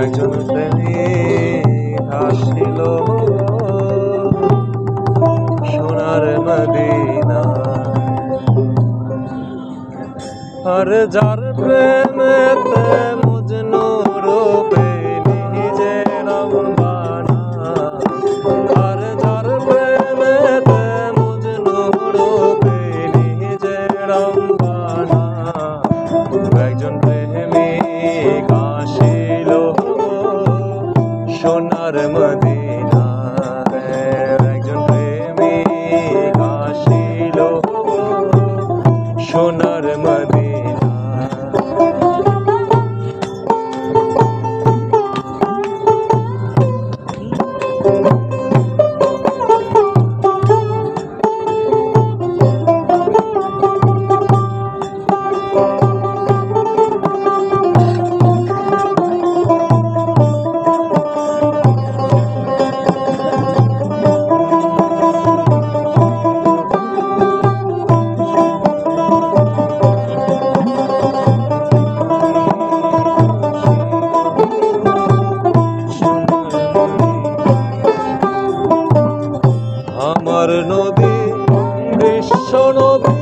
একজন প্রেমিক আসিল সোনার মদিনা। আর যার প্রেমেতে মজনু রূপে নিজে রমবানা, আর যার প্রেমেতে মজনু রূপে নিজে রমবানা। একজন প্রেমিক আসিল সোনার মদিনা, একজন প্রেমিক আসিল সোনার মদিনা। আমার নবী বিশ্ব নবী,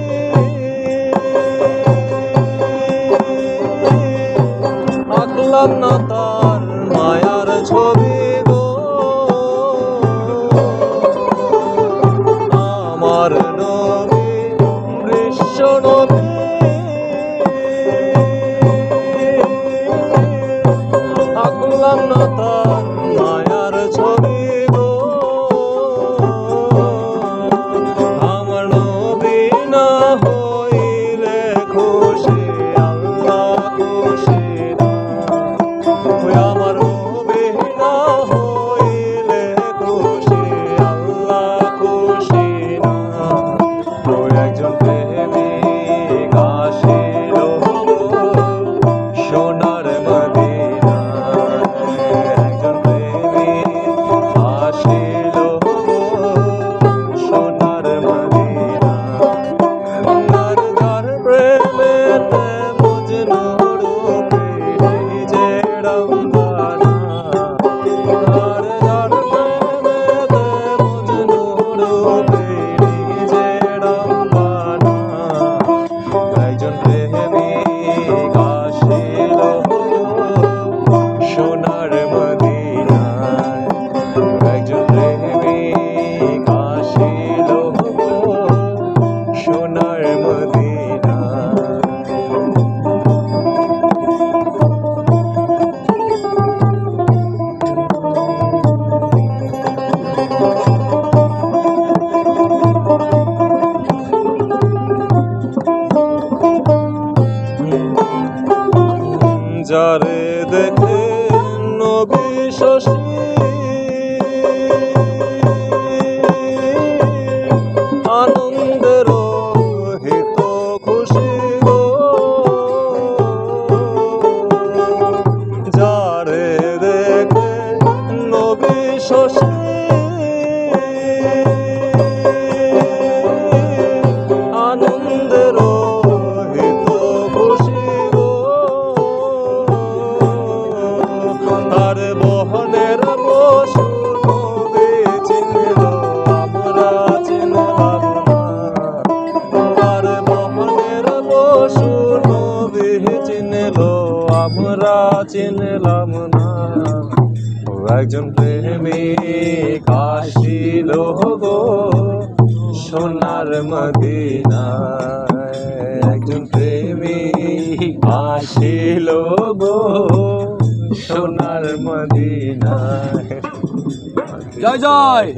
আঁকলাম না তার মায়ার ছবি গো। আমার নবী বিশ্ব নবী, আঁকলাম না তার মায়ার ছবি গো। আমার নবী না হইলে খুশি আল্লাহ খুশি না, আমার নবী না হইলে খুশি আল্লাহ খুশি না। একজন প্রেমিক আসিল সোনার মদিনা, একজন প্রেমিক আসিল সোনার মদিনা। আর যার প্রেমেতে মজনু রূপে নিজে রমবানা, আর যার প্রেমেতে মজনু রূপে নিজে রমবানা। একজন প্রেমিক আসিল সোনার মদিনা, একজন প্রেমিক আসিল সোনার মদিনা। যারে দেখে নবী শশী আনন্দের হিত খুশি গো। যারে দেখে নবী শশী আনন্দের হিত খুশি গো। তার বহনের পশু নবী চিনল আমরা চিনলাম না, তার বহনের পশু নবী চিনল আমরা চিনলাম না। একজন প্রেমিক আসিল গো সোনার মদিনা, একজন প্রেমিক আসিল গো সোনার মদিনা। জয় জয়।